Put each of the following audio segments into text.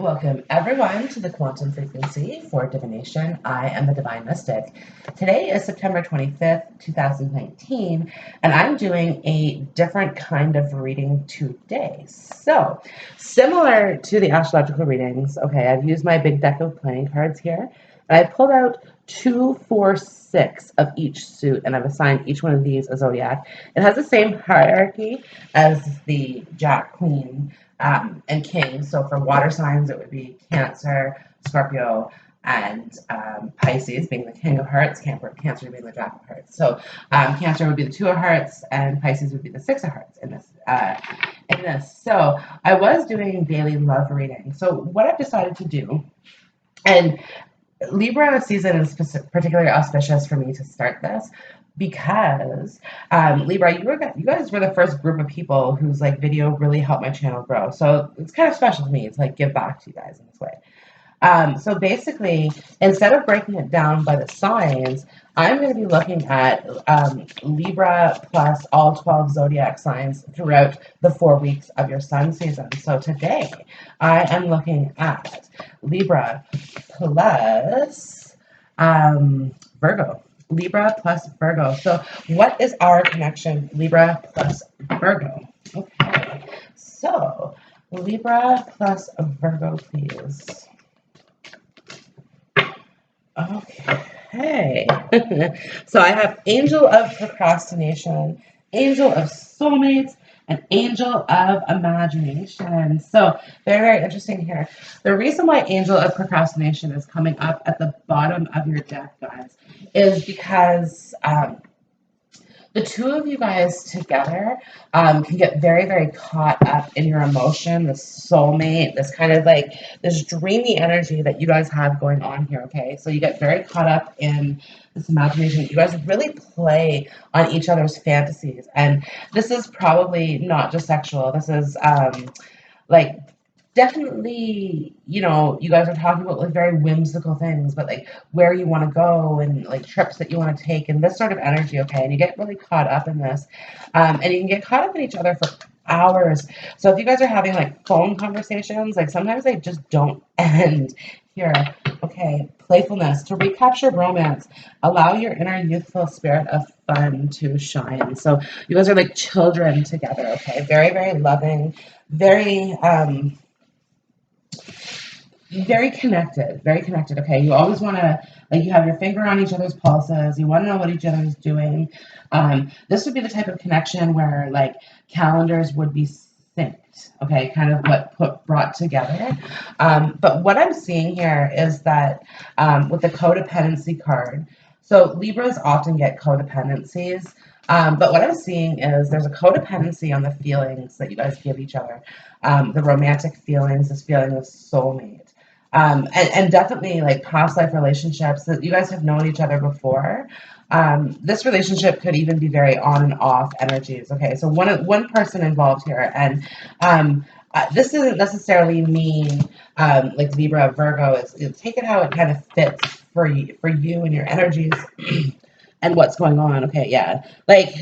Welcome everyone to the quantum frequency for divination. I am the Divine Mystic. Today is September 25th, 2019, and I'm doing a different kind of reading today. So, similar to the astrological readings, okay, I've used my big deck of playing cards here, and I pulled out 2, 4, 6 of each suit, and I've assigned each one of these a zodiac. It has the same hierarchy as the Jack, Queen, and King. So for water signs, it would be Cancer, Scorpio, and Pisces being the King of Hearts, Cancer being the Jack of Hearts. So Cancer would be the Two of Hearts, and Pisces would be the Six of Hearts in this. So I was doing daily love reading. So what I've decided to do, and Libra season is particularly auspicious for me to start this because Libra, you guys were the first group of people whose like video really helped my channel grow. So it's kind of special to me to like give back to you guys in this way. So basically, instead of breaking it down by the signs, I'm going to be looking at Libra plus all 12 zodiac signs throughout the 4 weeks of your sun season. So today, I am looking at Libra plus Virgo. Libra plus Virgo. So what is our connection? Libra plus Virgo. Okay. So Libra plus Virgo, please. Okay. So I have Angel of Procrastination, Angel of Soulmates, and Angel of Imagination. So very, very interesting here. The reason why Angel of Procrastination is coming up at the bottom of your deck, guys, is because the two of you guys together can get very, very caught up in your emotion, the soulmate, this kind of like this dreamy energy that you guys have going on here, okay? So you get very caught up in this imagination. You guys really play on each other's fantasies. And this is probably not just sexual. This is like definitely, you know, you guys are talking about like very whimsical things, but like where you want to go and like trips that you want to take and this sort of energy, okay? And you get really caught up in this. And you can get caught up in each other for hours. So if you guys are having like phone conversations, like sometimes they just don't end here. Okay, playfulness. To recapture romance, allow your inner youthful spirit of fun to shine. So you guys are like children together, okay? Very, very loving, very very connected, very connected. Okay, you always want to like you have your finger on each other's pulses. You want to know what each other's doing. This would be the type of connection where like calendars would be synced. Okay, kind of brought together. But what I'm seeing here is that with the codependency card. So Libras often get codependencies. But what I'm seeing is there's a codependency on the feelings that you guys give each other, the romantic feelings, this feeling of soulmate. And definitely like past life relationships that you guys have known each other before. This relationship could even be very on and off energies. Okay, so one person involved here, and this doesn't necessarily mean like Libra Virgo is take it how it kind of fits for you and your energies and what's going on. Okay, yeah, like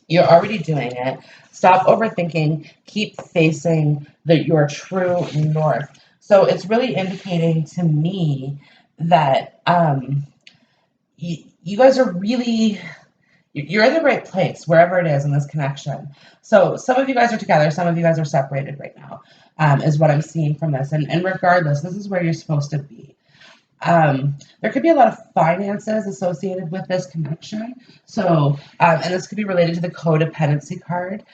you're already doing it. Stop overthinking. Keep facing your true north. So it's really indicating to me that you guys are really you're in the right place wherever it is in this connection. So some of you guys are together, some of you guys are separated right now, is what I'm seeing from this. And regardless, this is where you're supposed to be. There could be a lot of finances associated with this connection. So, and this could be related to the codependency card.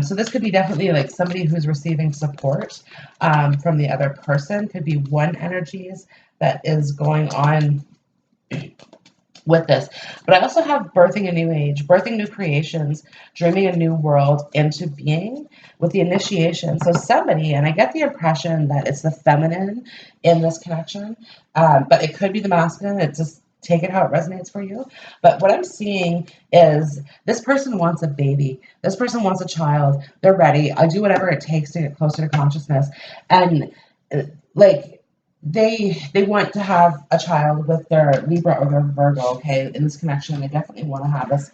So this could be definitely like somebody who's receiving support from the other person. Could be one energies that is going on with this. But I also have birthing a new age, birthing new creations, dreaming a new world into being with the initiation. So somebody, and I get the impression that it's the feminine in this connection, but it could be the masculine. It just take it how it resonates for you. But what I'm seeing is this person wants a baby. This person wants a child. They're ready. I do whatever it takes to get closer to consciousness. And like, they want to have a child with their Libra or their Virgo, okay, in this connection. They definitely want to have this.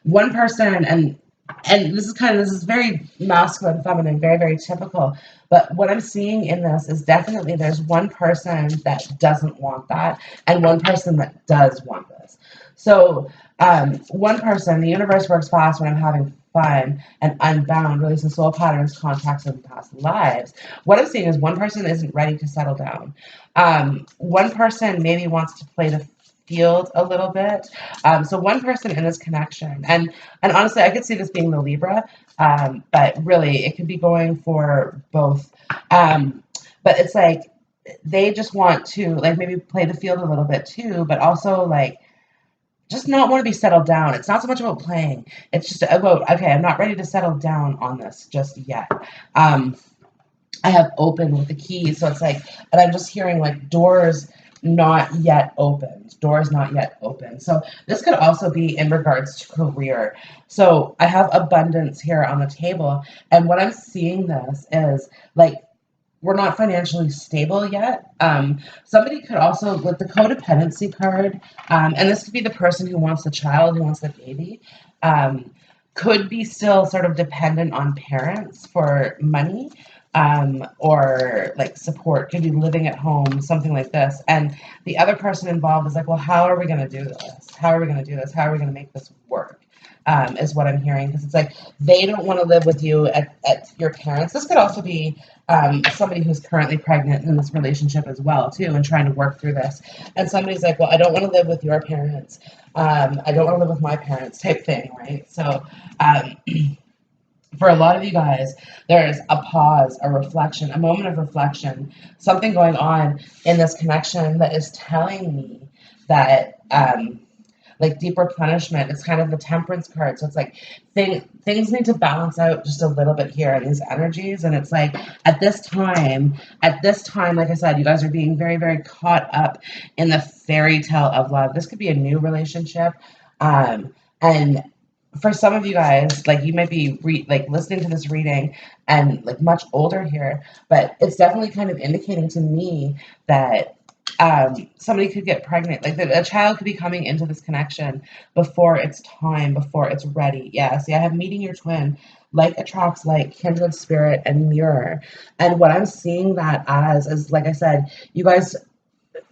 One person, and and this is very masculine, feminine, very, very typical. But what I'm seeing in this is definitely there's one person that doesn't want that, and one person that does want this. So, one person, the universe works fast when I'm having fun and unbound, releasing soul patterns, contacts, and past lives. What I'm seeing is one person isn't ready to settle down. One person maybe wants to play the field a little bit. So one person in this connection, and honestly, I could see this being the Libra, but really, it could be going for both. But it's like they just want to like maybe play the field a little bit too, but also like just not want to be settled down. It's not so much about playing. It's just about okay, I'm not ready to settle down on this just yet. Um, I have open with the key, so it's like, and I'm just hearing like doors not yet opened, doors not yet open. So this could also be in regards to career. So I have abundance here on the table, and what I'm seeing this is like we're not financially stable yet. Somebody could also, with the codependency card, and this could be the person who wants the child, who wants the baby, um, could be still sort of dependent on parents for money, or like support, could be living at home, something like this. And the other person involved is like, well, how are we going to do this? How are we going to do this? How are we going to make this work? Is what I'm hearing, because it's like they don't want to live with you at your parents. This could also be somebody who's currently pregnant in this relationship as well too, and trying to work through this. And somebody's like, well, I don't want to live with your parents. I don't want to live with my parents, type thing, right? So um, for a lot of you guys, there's a pause, a reflection, a moment of reflection, something going on in this connection that is telling me that like deep replenishment. It's kind of the temperance card. So it's like things need to balance out just a little bit here in these energies. And it's like at this time, like I said, you guys are being very, very caught up in the fairy tale of love. This could be a new relationship. And for some of you guys, like you might be like listening to this reading and like much older here, but it's definitely kind of indicating to me that somebody could get pregnant. Like a child could be coming into this connection before it's time, before it's ready. Yeah, see, I have meeting your twin, like attracts like, kindred spirit, and mirror. And what I'm seeing that as is, like I said, you guys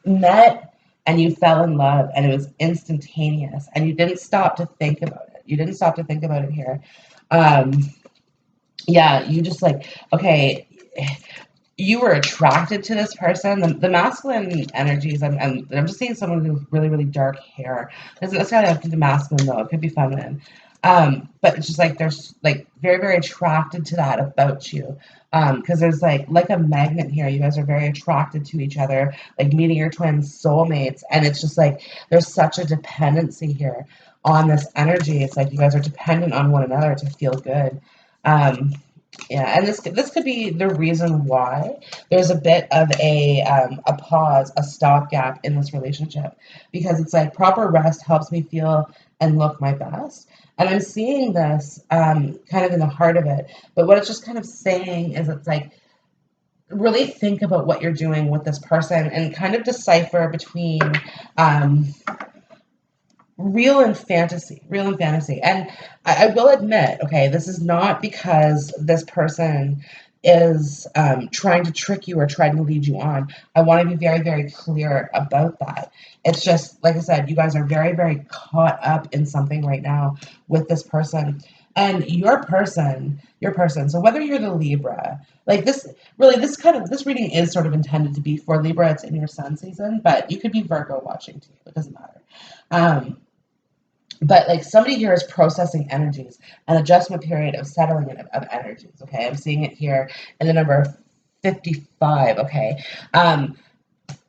met and you fell in love and it was instantaneous and you didn't stop to think about it. You didn't stop to think about it here. Um, yeah, you just like, okay, you were attracted to this person. The masculine energies, I'm just seeing someone with really, really dark hair. It doesn't necessarily have to be masculine though, it could be feminine. But it's just like there's like very, very attracted to that about you. Because there's like a magnet here. You guys are very attracted to each other, like meeting your twin soulmates, and it's just like there's such a dependency here on this energy. It's like you guys are dependent on one another to feel good. Um, yeah, and this could be the reason why there's a bit of a pause, a stopgap in this relationship, because it's like proper rest helps me feel and look my best. And I'm seeing this kind of in the heart of it. But what it's just kind of saying is it's like really think about what you're doing with this person and kind of decipher between um, real and fantasy. And I will admit, okay, this is not because this person is trying to trick you or trying to lead you on. I want to be very, very clear about that. It's just, like I said, you guys are very, very caught up in something right now with this person. And your person, so whether you're the Libra, like this, really, this reading is sort of intended to be for Libra. It's in your sun season, but you could be Virgo watching too. It doesn't matter. Um, but like somebody here is processing energies, an adjustment period of settling of energies. Okay, I'm seeing it here in the number 55. Okay, and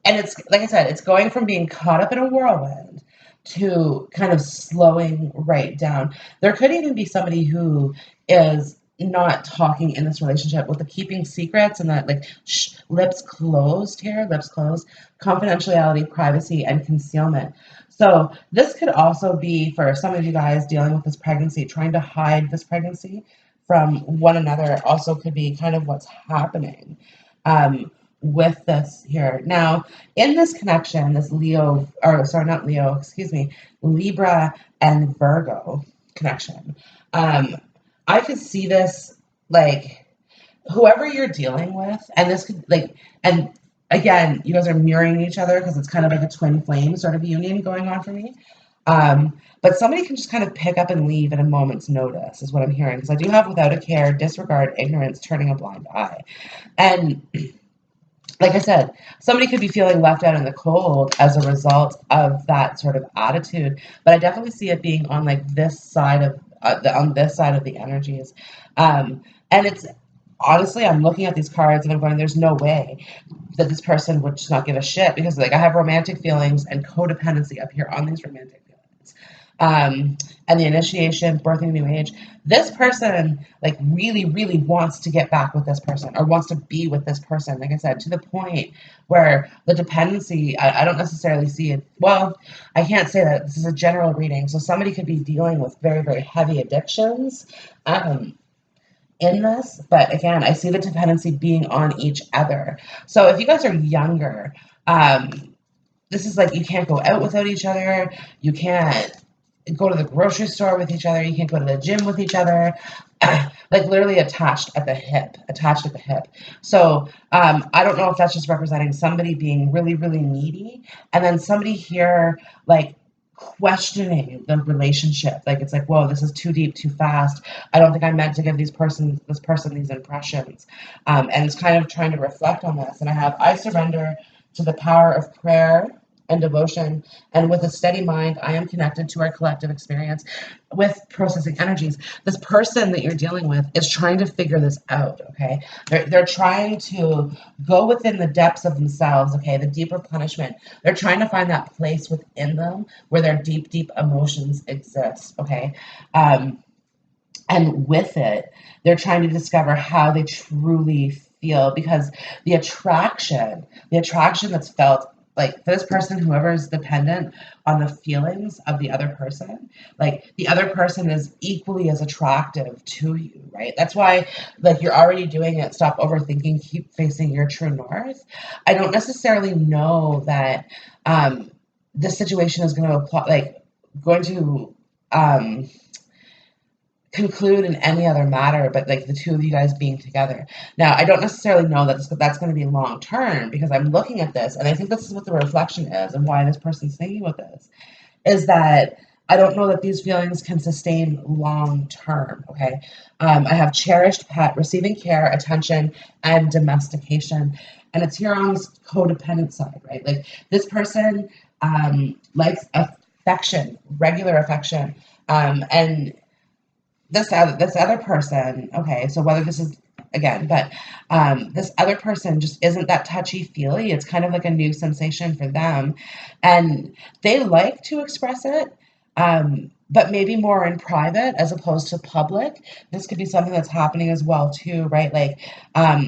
it's like I said, it's going from being caught up in a whirlwind to kind of slowing right down. There could even be somebody who is not talking in this relationship with the keeping secrets and that like lips closed here, lips closed, confidentiality, privacy, and concealment. So this could also be for some of you guys dealing with this pregnancy, trying to hide this pregnancy from one another. Also could be kind of what's happening. With this here. Now, in this connection, this Leo, or sorry, not Leo, excuse me, Libra and Virgo connection. Um, I could see this, like, whoever you're dealing with, and this could, like, and again, you guys are mirroring each other because it's kind of like a twin flame sort of union going on for me. But somebody can just kind of pick up and leave at a moment's notice, is what I'm hearing. Because I do have without a care, disregard, ignorance, turning a blind eye. And like I said, somebody could be feeling left out in the cold as a result of that sort of attitude. But I definitely see it being on like this side of on this side of the energies. And it's honestly, I'm looking at these cards and I'm going, there's no way that this person would just not give a shit because like I have romantic feelings and codependency up here on these romantic feelings. And the initiation, birthing new age. This person like really, really wants to get back with this person or wants to be with this person. Like I said, to the point where the dependency, I don't necessarily see it. Well, I can't say that. This is a general reading. So somebody could be dealing with very, very heavy addictions. In this, but again, I see the dependency being on each other. So if you guys are younger, this is like you can't go out without each other. You can't go to the grocery store with each other. You can't go to the gym with each other. Like literally attached at the hip, So I don't know if that's just representing somebody being really, really needy, and then somebody here like questioning the relationship. Like it's like, whoa, this is too deep, too fast. I don't think I meant to give this person these impressions. And it's kind of trying to reflect on this. And I surrender to the power of prayer and devotion, and with a steady mind, I am connected to our collective experience with processing energies. This person that you're dealing with is trying to figure this out, okay? They're trying to go within the depths of themselves, okay? The deeper punishment. They're trying to find that place within them where their deep, deep emotions exist, okay? And with it, they're trying to discover how they truly feel because the attraction that's felt like for this person, whoever is dependent on the feelings of the other person, like the other person is equally as attractive to you, right? That's why, like, you're already doing it. Stop overthinking, keep facing your true north. I don't necessarily know that this situation is going to apply, like, going to conclude in any other matter but like the two of you guys being together. Now, I don't necessarily know that that's going to be long term because I'm looking at this and I think this is what the reflection is and why this person's thinking with this is that I don't know that these feelings can sustain long term. Okay. I have cherished pet, receiving care, attention, and domestication. And it's here on this codependent side, right? Like this person likes affection, regular affection. And this other person, okay, so whether this is again, but this other person just isn't that touchy feely. It's kind of like a new sensation for them, and they like to express it, but maybe more in private as opposed to public. This could be something that's happening as well too, right? Like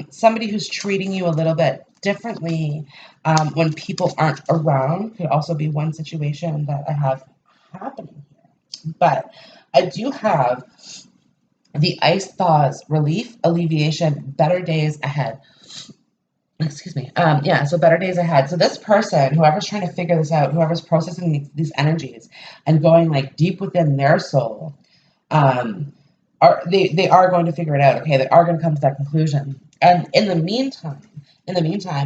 somebody who's treating you a little bit differently when people aren't around could also be one situation that I have happening here, but I do have the ice thaws, relief, alleviation, better days ahead. Excuse me. Yeah, so better days ahead. So this person, whoever's trying to figure this out, whoever's processing these energies and going like deep within their soul, um, they are going to figure it out. Okay, they are going to come to that conclusion. And in the meantime,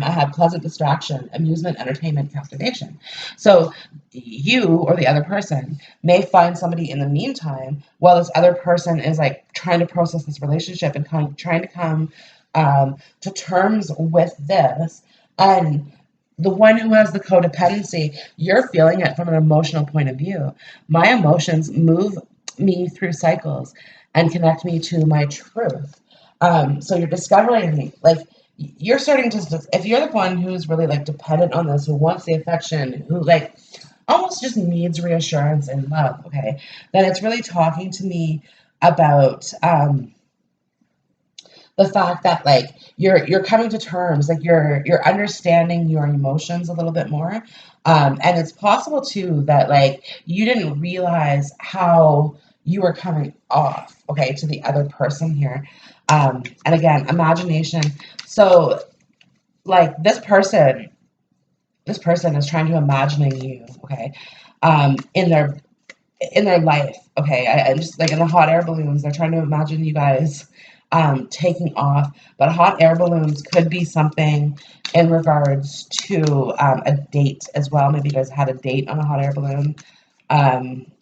I have pleasant distraction, amusement, entertainment, captivation. So you or the other person may find somebody in the meantime while this other person is like trying to process this relationship and trying to come to terms with this. And the one who has the codependency, you're feeling it from an emotional point of view. My emotions move me through cycles and connect me to my truth. So you're discovering, like, you're starting to, if you're the one who's really like dependent on this, who wants the affection, who like almost just needs reassurance and love, okay, then it's really talking to me about the fact that like you're coming to terms, like you're understanding your emotions a little bit more, and it's possible too that like you didn't realize how you were coming off, okay, to the other person here, and again, imagination. So like this person is trying to imagining you, okay, in their in their life. Okay, I'm just like in the hot air balloons. They're trying to imagine you guys taking off, but hot air balloons could be something in regards to a date as well. Maybe you guys had a date on a hot air balloon,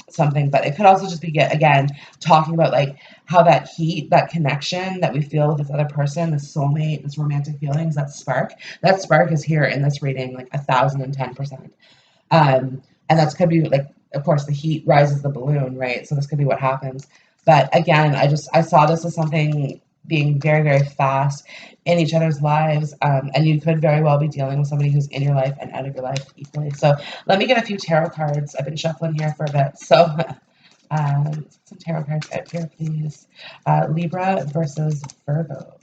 something, but it could also just be again talking about like how that heat, that connection that we feel with this other person, this soulmate, this romantic feelings, that spark is here in this reading, like 1,010%. And that's could be like, of course, the heat rises the balloon, right? So this could be what happens. But again, I saw this as something being very, very fast in each other's lives, and you could very well be dealing with somebody who's in your life and out of your life equally. So let me get a few tarot cards. I've been shuffling here for a bit, so some tarot cards out here, please. Libra versus Virgo.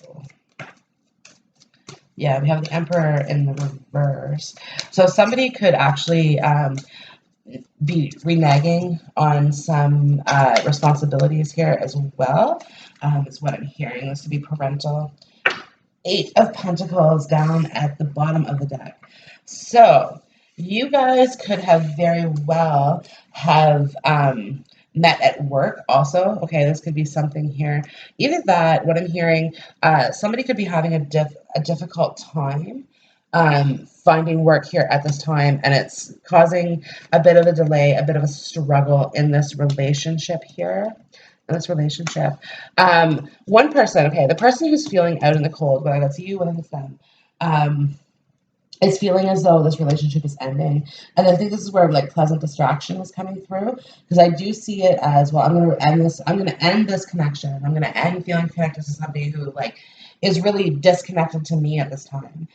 Yeah, we have the Emperor in the reverse. So somebody could actually be reneging on some responsibilities here as well, is what I'm hearing. This would be parental. Eight of Pentacles down at the bottom of the deck. So you guys could have very well have met at work also. Okay, this could be something here. Either that, what I'm hearing, somebody could be having a difficult time finding work here at this time, and it's causing a bit of a delay, a bit of a struggle in this relationship here. In this relationship, one person, okay, the person who's feeling out in the cold, whether that's you, whether it's them, is feeling as though this relationship is ending. And I think this is where like pleasant distraction is coming through, because I do see it as, well, I'm going to end this, I'm going to end this connection. I'm going to end feeling connected to somebody who like is really disconnected to me at this time.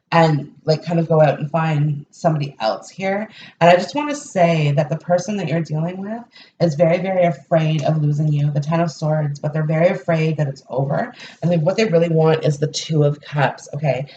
And like kind of go out and find somebody else here. And I just want to say that the person that you're dealing with is very, very afraid of losing you, the Ten of Swords, but they're very afraid that it's over. And what they really want is the Two of Cups, okay?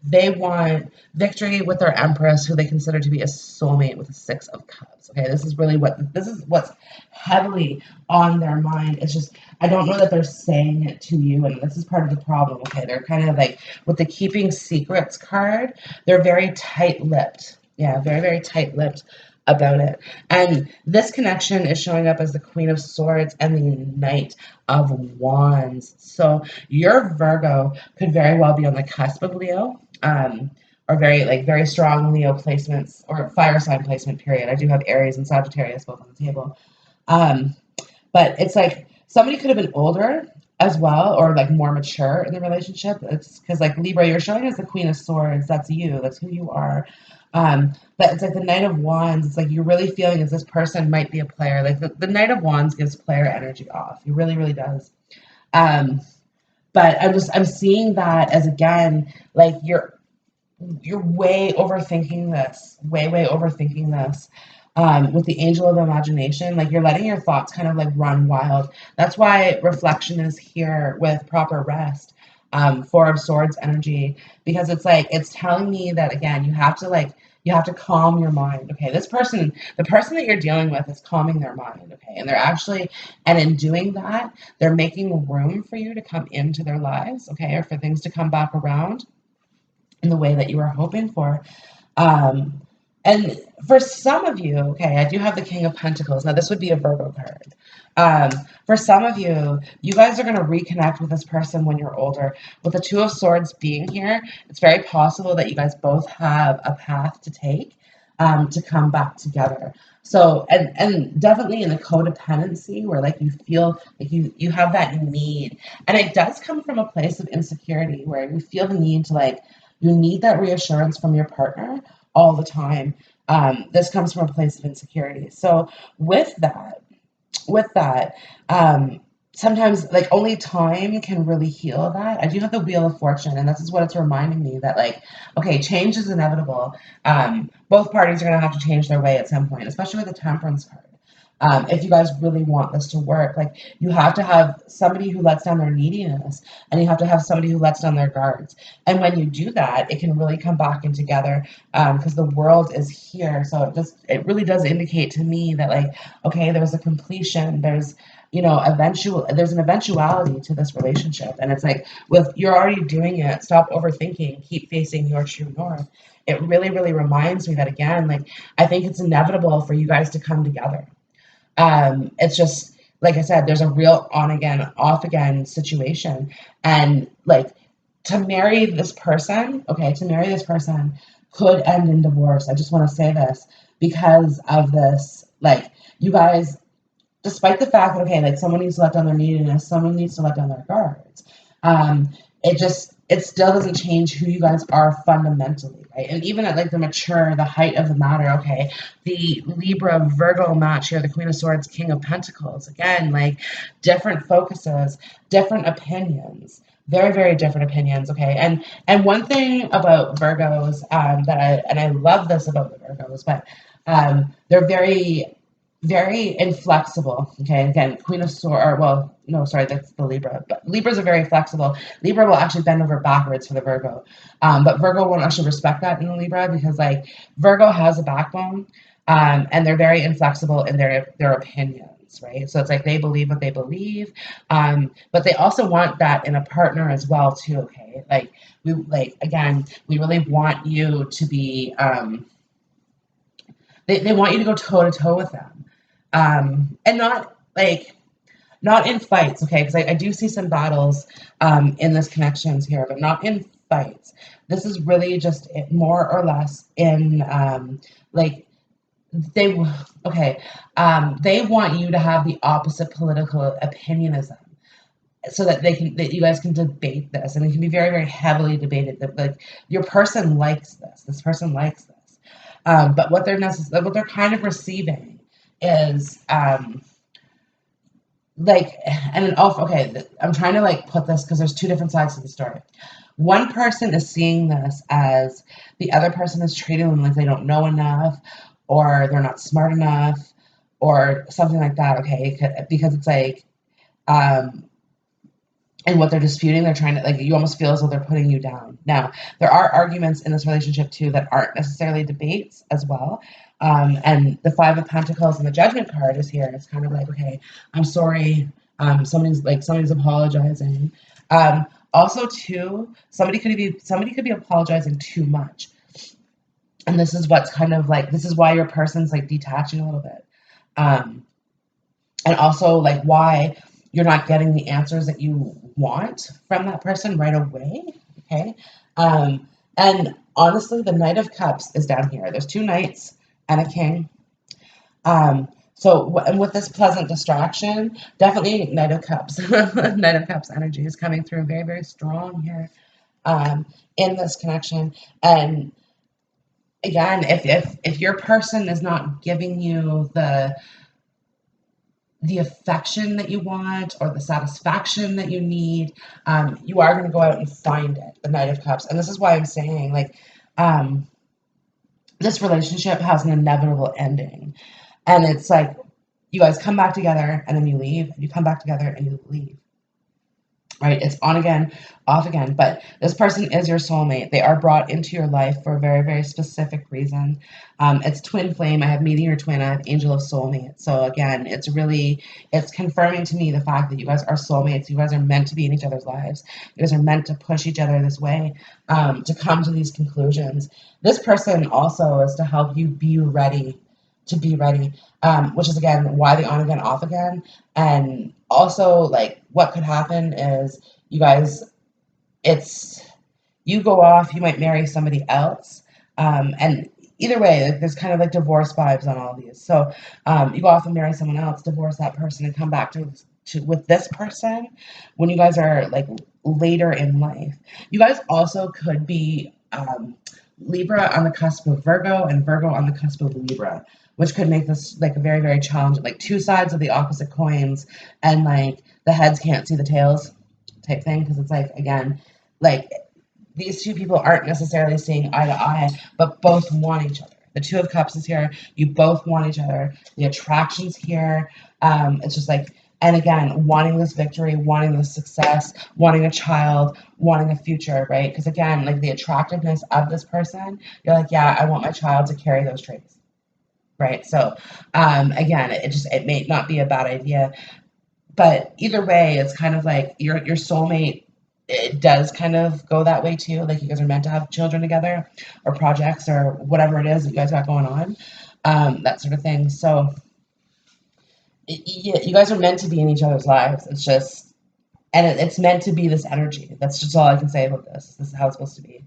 They want victory with their Empress, who they consider to be a soulmate, with a Six of Cups, okay? This is what's heavily on their mind. It's just, I don't know that they're saying it to you, and this is part of the problem, okay? They're kind of like, with the keeping secrets card, they're very tight-lipped. Yeah, very, very tight-lipped about it. And this connection is showing up as the Queen of Swords and the Knight of Wands. So your Virgo could very well be on the cusp of Leo, or very strong Leo placements or fire sign placement period. I do have Aries and Sagittarius both on the table. But it's like somebody could have been older as well, or like more mature in the relationship. It's because like Libra, you're showing us the Queen of Swords. That's you. That's who you are. But it's like the Knight of Wands. It's like you're really feeling as this person might be a player. Like the Knight of Wands gives player energy off. He really, really does. But I'm seeing that as, again, like you're way overthinking this, way overthinking this. With the Angel of Imagination, like you're letting your thoughts kind of like run wild. That's why reflection is here with proper rest. Four of Swords energy, because it's like it's telling me that, again, you have to calm your mind. Okay, the person that you're dealing with is calming their mind. Okay, and they're actually, and in doing that, they're making room for you to come into their lives. Okay, or for things to come back around in the way that you were hoping for. Um, and for some of you, okay, I do have the King of Pentacles. Now, this would be a Virgo card. For some of you, you guys are going to reconnect with this person when you're older. With the Two of Swords being here, it's very possible that you guys both have a path to take to come back together. So, and definitely in the codependency where like you feel like you have that need. And it does come from a place of insecurity where you feel the need to like, you need that reassurance from your partner all the time. This comes from a place of insecurity. So with that, sometimes like only time can really heal that. I do have the Wheel of Fortune, and this is what it's reminding me that like, okay, change is inevitable. Both parties are going to have to change their way at some point, especially with the Temperance card. If you guys really want this to work, like you have to have somebody who lets down their neediness, and you have to have somebody who lets down their guards. And when you do that, it can really come back in together, because the world is here. So it really does indicate to me that like, okay, there's a completion. There's there's an eventuality to this relationship. And it's like, with you're already doing it, stop overthinking, keep facing your true north. It really, really reminds me that, again, like, I think it's inevitable for you guys to come together. It's just, like I said, there's a real on again, off again situation. And like, to marry this person could end in divorce. I just want to say this because of this. Like, you guys, despite the fact that, okay, like, someone needs to let down their neediness, someone needs to let down their guards. Um, it still doesn't change who you guys are fundamentally, right? And even at like the height of the matter, okay, the Libra Virgo match here, the Queen of Swords, King of Pentacles, again, like, different focuses, different opinions, very, very different opinions, okay. And one thing about Virgos, I love this about the Virgos, but they're very, very inflexible. Okay, again, Queen of Swords, or, well, no, sorry, that's the Libra. But Libras are very flexible. Libra will actually bend over backwards for the Virgo, but Virgo won't actually respect that in the Libra, because like, Virgo has a backbone, and they're very inflexible in their opinions, right? So it's like, they believe what they believe, but they also want that in a partner as well too. Okay, we really want you to be. They want you to go toe to toe with them, and not in fights, okay? Because I do see some battles in this connections here, but not in fights. This is really just more or less in like, they okay. They want you to have the opposite political opinion as them, so that you guys can debate this, and it can be very, very heavily debated. That, like, your person likes this. This person likes this, but what they're kind of receiving is like, and okay, I'm trying to like put this, because there's two different sides to the story. One person is seeing this as the other person is treating them like they don't know enough, or they're not smart enough, or something like that. Okay, because it's like, and what they're disputing, they're trying to, like, you almost feel as though they're putting you down. Now, there are arguments in this relationship too that aren't necessarily debates as well. And the Five of Pentacles and the Judgment card is here. It's kind of like, okay, I'm sorry. Somebody's apologizing. Also, too, somebody could be apologizing too much, and this is what's kind of like, this is why your person's like detaching a little bit, and also like why you're not getting the answers that you want from that person right away. Okay. And honestly, the Knight of Cups is down here. There's two knights and a king. And with this pleasant distraction, definitely Knight of Cups. Knight of Cups energy is coming through very, very strong here, in this connection. And again, if your person is not giving you the affection that you want, or the satisfaction that you need, you are going to go out and find it, the Knight of Cups. And this is why I'm saying, like, this relationship has an inevitable ending. And it's like, you guys come back together and then you leave, and you come back together and you leave. Right? It's on again, off again. But this person is your soulmate. They are brought into your life for a very, very specific reason. It's twin flame. I have meteor twin. I have angel of soulmate. So again, it's confirming to me the fact that you guys are soulmates. You guys are meant to be in each other's lives. You guys are meant to push each other this way, to come to these conclusions. This person also is to help you be ready, which is, again, why the on again, off again. And also, like, what could happen is you guys, you go off, you might marry somebody else. And either way, like, there's kind of like divorce vibes on all these. So you go off and marry someone else, divorce that person, and come back to with this person when you guys are like later in life. You guys also could be Libra on the cusp of Virgo, and Virgo on the cusp of Libra, which could make this like a very, very challenging, like two sides of the opposite coins, and like the heads can't see the tails type thing. Because it's like, again, like, these two people aren't necessarily seeing eye to eye, but both want each other. The Two of Cups is here. You both want each other. The attraction's here. It's just like, and again, wanting this victory, wanting this success, wanting a child, wanting a future, right? Because again, like, the attractiveness of this person, you're like, yeah, I want my child to carry those traits, right? So again, it may not be a bad idea. But either way, it's kind of like your soulmate. It does kind of go that way too. Like you guys are meant to have children together, or projects, or whatever it is that you guys got going on, that sort of thing. So you guys are meant to be in each other's lives. It's just, and it's meant to be this energy. That's just all I can say about this. This is how it's supposed to be.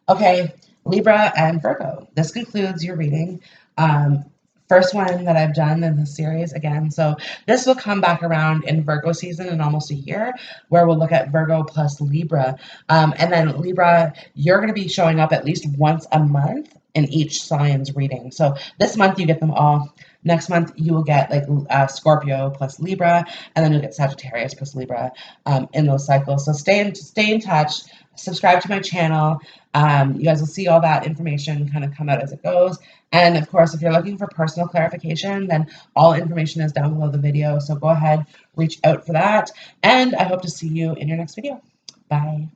Okay, Libra and Virgo. This concludes your reading. Um, First one that I've done in the series again. So this will come back around in Virgo season in almost a year, where we'll look at Virgo plus Libra. And then Libra, you're going to be showing up at least once a month in each sign's reading. So this month you get them all. Next month you will get like Scorpio plus Libra, and then you'll get Sagittarius plus Libra in those cycles. So stay in touch. Subscribe to my channel. You guys will see all that information kind of come out as it goes. And of course, if you're looking for personal clarification, then all information is down below the video. So go ahead, reach out for that. And I hope to see you in your next video. Bye.